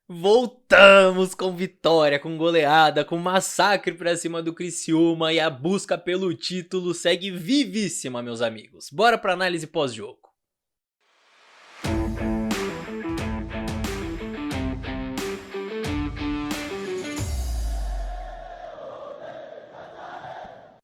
Voltamos com vitória, com goleada, com massacre pra cima do Criciúma e a busca pelo título segue vivíssima, meus amigos. Bora pra análise pós-jogo.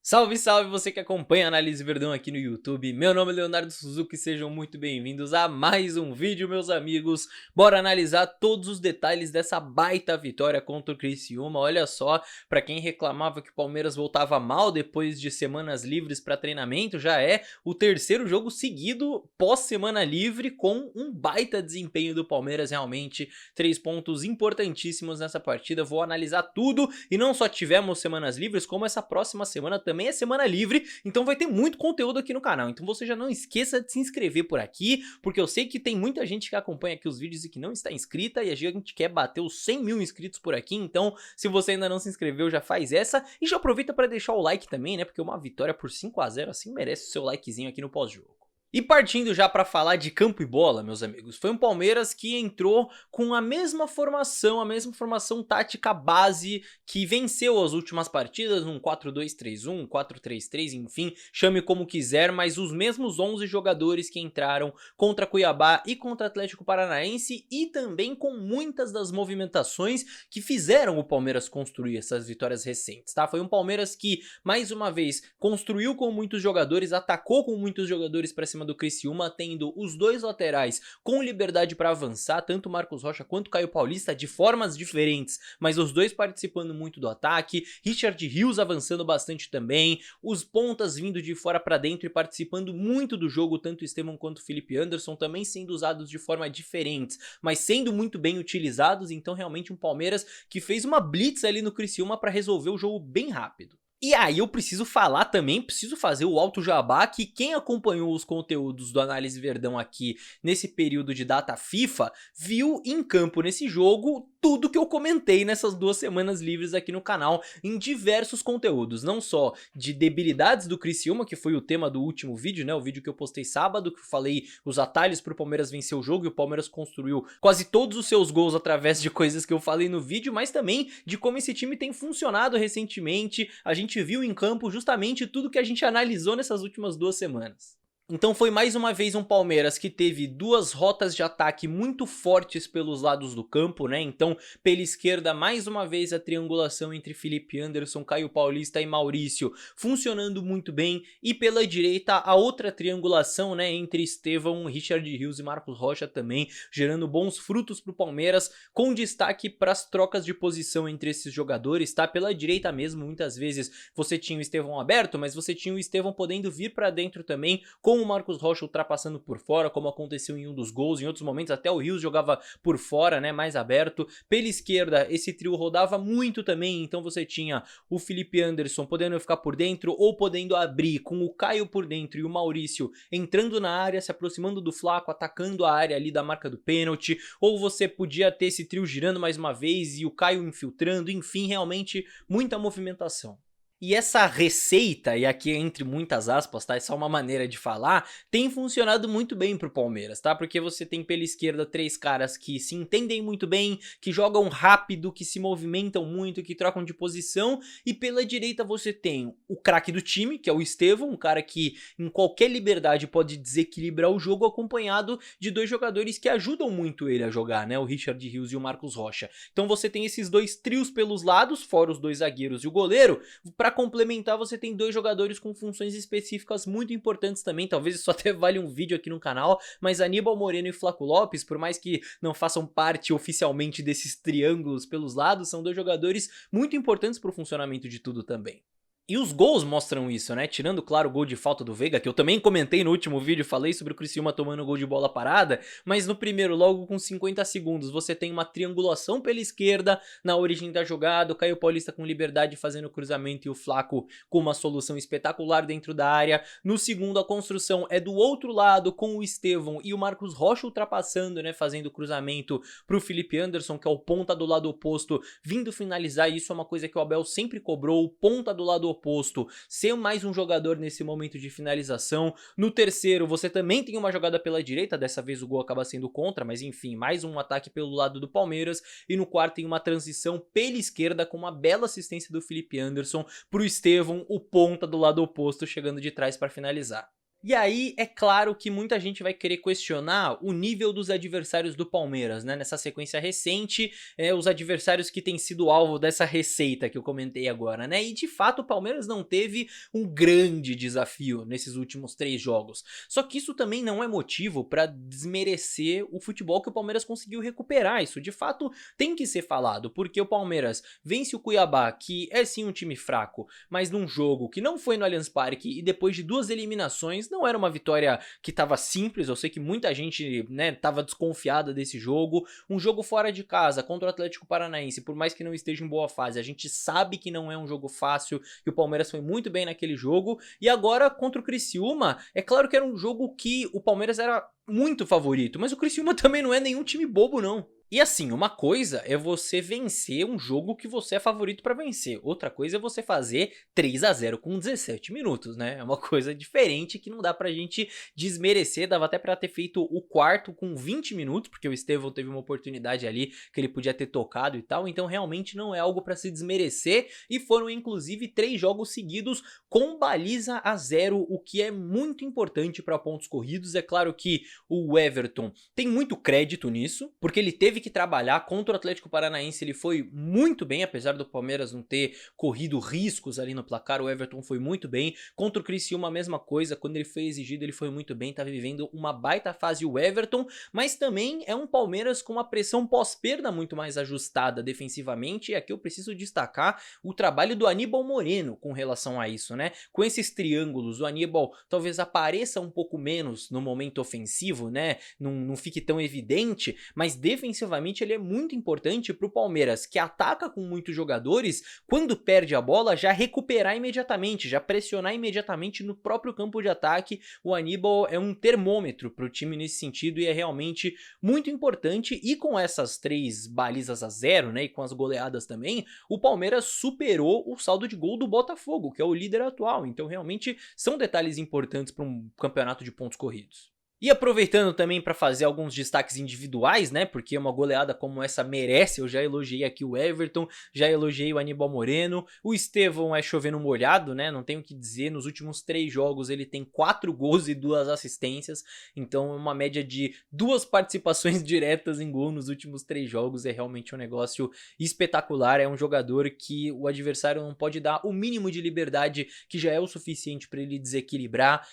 Salve, salve você que acompanha a Análise Verdão aqui no YouTube. Meu nome é Leonardo Suzuki, sejam muito bem-vindos a mais um vídeo, meus amigos. Bora analisar todos os detalhes dessa baita vitória contra o Criciúma. Olha só, pra quem reclamava que o Palmeiras voltava mal depois de semanas livres para treinamento, já é o terceiro jogo seguido pós-semana livre com um baita desempenho do Palmeiras, realmente. 3 pontos importantíssimos nessa partida, vou analisar tudo e não só tivemos semanas livres, como essa próxima semana também é semana livre, então vai ter muito conteúdo aqui no canal. Então você já não esqueça de se inscrever por aqui, porque eu sei que tem muita gente que acompanha aqui os vídeos e que não está inscrita, e a gente quer bater os 100 mil inscritos por aqui. Então se você ainda não se inscreveu, já faz essa, e já aproveita para deixar o like também, né, porque uma vitória por 5-0 assim merece o seu likezinho aqui no pós-jogo. E partindo já para falar de campo e bola, meus amigos, foi um Palmeiras que entrou com a mesma formação tática base que venceu as últimas partidas, um 4-2-3-1, 4-3-3, enfim, chame como quiser, mas os mesmos 11 jogadores que entraram contra Cuiabá e contra Atlético Paranaense, e também com muitas das movimentações que fizeram o Palmeiras construir essas vitórias recentes, tá? Foi um Palmeiras que, mais uma vez, construiu com muitos jogadores, atacou com muitos jogadores para cima do Criciúma, tendo os dois laterais com liberdade para avançar, tanto Marcos Rocha quanto Caio Paulista, de formas diferentes, mas os dois participando muito do ataque, Richard Rios avançando bastante também, os pontas vindo de fora para dentro e participando muito do jogo, tanto Estevão quanto Felipe Anderson também sendo usados de forma diferentes, mas sendo muito bem utilizados. Então realmente um Palmeiras que fez uma blitz ali no Criciúma para resolver o jogo bem rápido. E aí eu preciso falar também, preciso fazer o alto jabá, que quem acompanhou os conteúdos do Análise Verdão aqui nesse período de data FIFA, viu em campo nesse jogo tudo que eu comentei nessas 2 semanas livres aqui no canal, em diversos conteúdos, não só de debilidades do Criciúma, que foi o tema do último vídeo, né, o vídeo que eu postei sábado, que eu falei os atalhos pro Palmeiras vencer o jogo, e o Palmeiras construiu quase todos os seus gols através de coisas que eu falei no vídeo, mas também de como esse time tem funcionado recentemente. A gente viu em campo justamente tudo que a gente analisou nessas últimas 2 semanas. Então foi mais uma vez um Palmeiras que teve 2 rotas de ataque muito fortes pelos lados do campo, né? Então pela esquerda mais uma vez a triangulação entre Felipe Anderson, Caio Paulista e Maurício funcionando muito bem, e pela direita a outra triangulação, né, entre Estevão, Richard Rios e Marcos Rocha também, gerando bons frutos pro Palmeiras, com destaque para as trocas de posição entre esses jogadores, tá? Pela direita mesmo, muitas vezes você tinha o Estevão aberto, mas você tinha o Estevão podendo vir para dentro também, com o Marcos Rocha ultrapassando por fora, como aconteceu em um dos gols. Em outros momentos até o Rios jogava por fora, né, mais aberto. Pela esquerda esse trio rodava muito também, então você tinha o Felipe Anderson podendo ficar por dentro ou podendo abrir, com o Caio por dentro e o Maurício entrando na área, se aproximando do Flaco, atacando a área ali da marca do pênalti, ou você podia ter esse trio girando mais uma vez e o Caio infiltrando, enfim, realmente muita movimentação. E essa receita, e aqui entre muitas aspas, tá, é só uma maneira de falar, tem funcionado muito bem pro Palmeiras, tá? Porque você tem pela esquerda 3 caras que se entendem muito bem, que jogam rápido, que se movimentam muito, que trocam de posição, e pela direita você tem o craque do time, que é o Estevão, um cara que em qualquer liberdade pode desequilibrar o jogo, acompanhado de 2 jogadores que ajudam muito ele a jogar, né? O Richard Rios e o Marcos Rocha. Então você tem esses 2 trios pelos lados, fora os 2 zagueiros e o goleiro, pra complementar você tem 2 jogadores com funções específicas muito importantes também, talvez isso até vale um vídeo aqui no canal, mas Aníbal Moreno e Flaco Lopes, por mais que não façam parte oficialmente desses triângulos pelos lados, são 2 jogadores muito importantes pro funcionamento de tudo também. E os gols mostram isso, né? Tirando, claro, o gol de falta do Veiga, que eu também comentei no último vídeo, falei sobre o Criciúma tomando gol de bola parada, mas no primeiro, logo com 50 segundos, você tem uma triangulação pela esquerda na origem da jogada, o Caio Paulista com liberdade fazendo o cruzamento e o Flaco com uma solução espetacular dentro da área. No segundo, a construção é do outro lado, com o Estevão e o Marcos Rocha ultrapassando, né? Fazendo o cruzamento pro Felipe Anderson, que é o ponta do lado oposto, vindo finalizar. E isso é uma coisa que o Abel sempre cobrou, o ponta do lado oposto ser mais um jogador nesse momento de finalização. No terceiro, você também tem uma jogada pela direita, dessa vez o gol acaba sendo contra, mas enfim, mais um ataque pelo lado do Palmeiras. E no quarto tem uma transição pela esquerda com uma bela assistência do Felipe Anderson pro Estevão, o ponta do lado oposto, chegando de trás para finalizar. E aí, é claro que muita gente vai querer questionar o nível dos adversários do Palmeiras, né? Nessa sequência recente, os adversários que têm sido alvo dessa receita que eu comentei agora, né? E de fato o Palmeiras não teve um grande desafio nesses últimos 3 jogos. Só que isso também não é motivo para desmerecer o futebol que o Palmeiras conseguiu recuperar. Isso de fato tem que ser falado, porque o Palmeiras vence o Cuiabá, que é sim um time fraco, mas num jogo que não foi no Allianz Parque e depois de 2 eliminações, não era uma vitória que estava simples. Eu sei que muita gente, né, estava desconfiada desse jogo. Um jogo fora de casa contra o Atlético Paranaense, por mais que não esteja em boa fase, a gente sabe que não é um jogo fácil, que o Palmeiras foi muito bem naquele jogo. E agora contra o Criciúma, é claro que era um jogo que o Palmeiras era muito favorito, mas o Criciúma também não é nenhum time bobo não. E assim, uma coisa é você vencer um jogo que você é favorito pra vencer, outra coisa é você fazer 3-0 com 17 minutos, né? É uma coisa diferente que não dá pra gente desmerecer. Dava até pra ter feito o quarto com 20 minutos, porque o Estevão teve uma oportunidade ali que ele podia ter tocado e tal, então realmente não é algo pra se desmerecer. E foram inclusive 3 jogos seguidos com baliza a 0, o que é muito importante pra pontos corridos. É claro que o Everton tem muito crédito nisso, porque ele teve que trabalhar contra o Atlético Paranaense. Ele foi muito bem, apesar do Palmeiras não ter corrido riscos ali no placar. O Everton foi muito bem. Contra o Criciúma a mesma coisa, quando ele foi exigido ele foi muito bem, tá vivendo uma baita fase o Everton, mas também é um Palmeiras com uma pressão pós-perda muito mais ajustada defensivamente. E aqui eu preciso destacar o trabalho do Aníbal Moreno com relação a isso, né? Com esses triângulos, o Aníbal talvez apareça um pouco menos no momento ofensivo, né? Não fique tão evidente, mas defensivamente ele é muito importante pro Palmeiras, que ataca com muitos jogadores, quando perde a bola já recuperar imediatamente, já pressionar imediatamente no próprio campo de ataque. O Aníbal é um termômetro pro time nesse sentido e é realmente muito importante. E com essas 3 balizas a 0, né, e com as goleadas também, o Palmeiras superou o saldo de gol do Botafogo, que é o líder atual. Então realmente são detalhes importantes para um campeonato de pontos corridos. E aproveitando também para fazer alguns destaques individuais, né, porque uma goleada como essa merece. Eu já elogiei aqui o Everton, já elogiei o Aníbal Moreno, o Estevão é chovendo molhado, né, não tenho o que dizer. Nos últimos 3 jogos ele tem 4 gols e 2 assistências, então é uma média de 2 participações diretas em gol nos últimos 3 jogos. É realmente um negócio espetacular. É um jogador que o adversário não pode dar o mínimo de liberdade, que já é o suficiente para ele desequilibrar.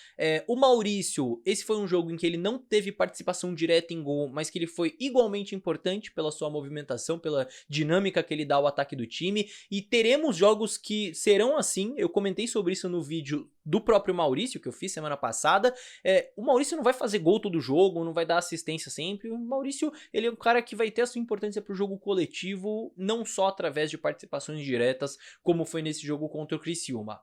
O Maurício, esse foi um jogo em que ele não teve participação direta em gol, mas que ele foi igualmente importante pela sua movimentação, pela dinâmica que ele dá ao ataque do time. E teremos jogos que serão assim. Eu comentei sobre isso no vídeo do próprio Maurício que eu fiz semana passada. O Maurício não vai fazer gol todo jogo, não vai dar assistência sempre. O Maurício, ele é um cara que vai ter a sua importância pro jogo coletivo, não só através de participações diretas, como foi nesse jogo contra o Criciúma.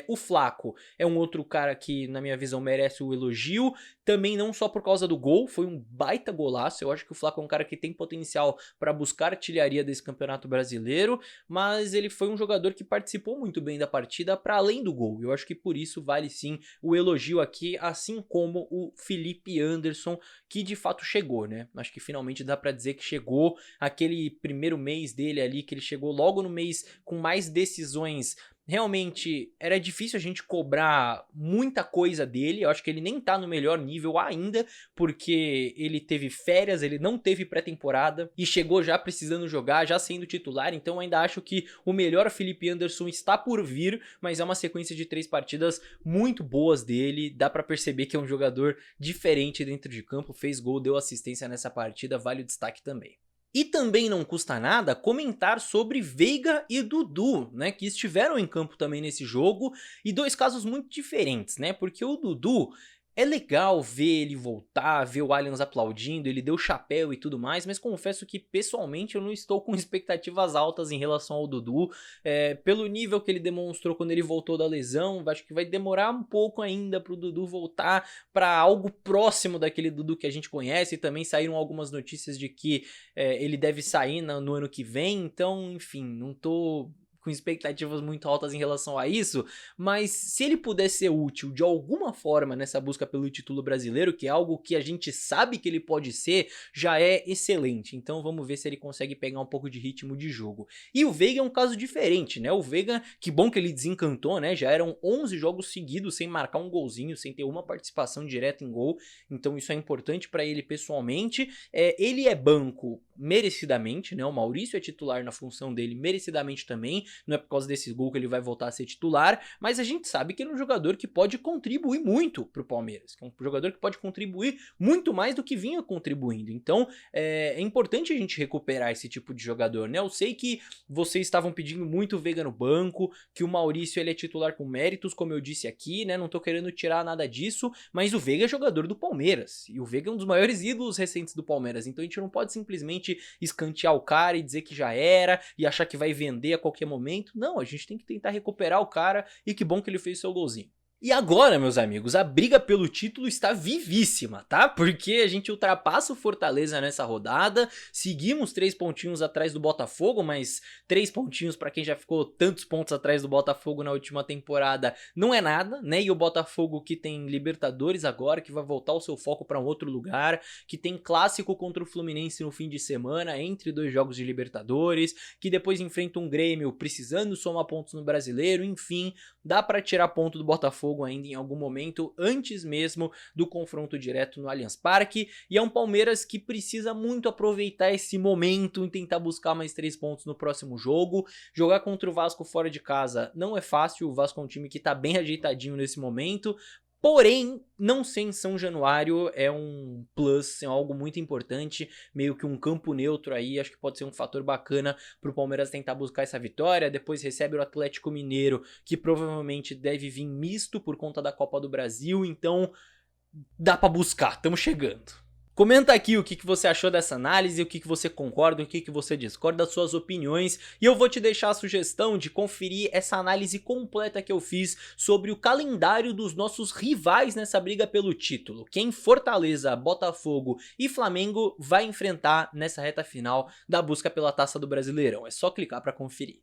O Flaco é um outro cara que, na minha visão, merece o elogio, também não só por causa do gol, foi um baita golaço. Eu acho que o Flaco é um cara que tem potencial para buscar artilharia desse campeonato brasileiro, mas ele foi um jogador que participou muito bem da partida para além do gol. Eu acho que por isso vale sim o elogio aqui, assim como o Felipe Anderson, que de fato chegou, né? Acho que finalmente dá para dizer que chegou. Aquele primeiro mês dele ali, que ele chegou logo no mês com mais decisões. Realmente era difícil a gente cobrar muita coisa dele. Eu acho que ele nem tá no melhor nível ainda, porque ele teve férias, ele não teve pré-temporada e chegou já precisando jogar, já sendo titular. Então ainda acho que o melhor Felipe Anderson está por vir, mas é uma sequência de 3 partidas muito boas dele. Dá pra perceber que é um jogador diferente dentro de campo, fez gol, deu assistência nessa partida, vale o destaque também. E também não custa nada comentar sobre Veiga e Dudu, né, que estiveram em campo também nesse jogo, e 2 casos muito diferentes, né, porque o Dudu é legal ver ele voltar, ver o Allianz aplaudindo, ele deu chapéu e tudo mais, mas confesso que pessoalmente eu não estou com expectativas altas em relação ao Dudu. Pelo nível que ele demonstrou quando ele voltou da lesão, acho que vai demorar um pouco ainda pro Dudu voltar para algo próximo daquele Dudu que a gente conhece. E também saíram algumas notícias de que ele deve sair no ano que vem, então enfim, não tô com expectativas muito altas em relação a isso, mas se ele puder ser útil de alguma forma nessa busca pelo título brasileiro, que é algo que a gente sabe que ele pode ser, já é excelente. Então vamos ver se ele consegue pegar um pouco de ritmo de jogo. E o Veiga é um caso diferente, né? O Veiga, que bom que ele desencantou, né? Já eram 11 jogos seguidos sem marcar um golzinho, sem ter uma participação direta em gol, então isso é importante para ele pessoalmente. Ele é banco merecidamente, né? O Maurício é titular na função dele merecidamente também, não é por causa desse gol que ele vai voltar a ser titular, mas a gente sabe que ele é um jogador que pode contribuir muito pro Palmeiras, que é um jogador que pode contribuir muito mais do que vinha contribuindo. Então é importante a gente recuperar esse tipo de jogador, né? Eu sei que vocês estavam pedindo muito o Veiga no banco, que o Maurício ele é titular com méritos, como eu disse aqui, né? Não tô querendo tirar nada disso, mas o Veiga é jogador do Palmeiras, e o Veiga é um dos maiores ídolos recentes do Palmeiras, então a gente não pode simplesmente escantear o cara e dizer que já era, e achar que vai vender a qualquer momento. Não, a gente tem que tentar recuperar o cara, e que bom que ele fez seu golzinho. E agora, meus amigos, a briga pelo título está vivíssima, tá? Porque a gente ultrapassa o Fortaleza nessa rodada, seguimos 3 pontinhos atrás do Botafogo, mas 3 pontinhos para quem já ficou tantos pontos atrás do Botafogo na última temporada não é nada, né? E o Botafogo que tem Libertadores agora, que vai voltar o seu foco para um outro lugar, que tem clássico contra o Fluminense no fim de semana, entre 2 jogos de Libertadores, que depois enfrenta um Grêmio precisando somar pontos no Brasileiro, enfim, dá para tirar ponto do Botafogo ainda em algum momento, antes mesmo do confronto direto no Allianz Parque, e é um Palmeiras que precisa muito aproveitar esse momento e tentar buscar mais 3 pontos no próximo jogo. Jogar contra o Vasco fora de casa não é fácil, o Vasco é um time que tá bem ajeitadinho nesse momento, porém, não ser em São Januário é um plus, é algo muito importante, meio que um campo neutro aí, acho que pode ser um fator bacana pro Palmeiras tentar buscar essa vitória. Depois recebe o Atlético Mineiro, que provavelmente deve vir misto por conta da Copa do Brasil, então dá pra buscar, estamos chegando. Comenta aqui o que você achou dessa análise, o que você concorda, o que você discorda, das suas opiniões, e eu vou te deixar a sugestão de conferir essa análise completa que eu fiz sobre o calendário dos nossos rivais nessa briga pelo título. Quem Fortaleza, Botafogo e Flamengo vai enfrentar nessa reta final da busca pela Taça do Brasileirão. É só clicar para conferir.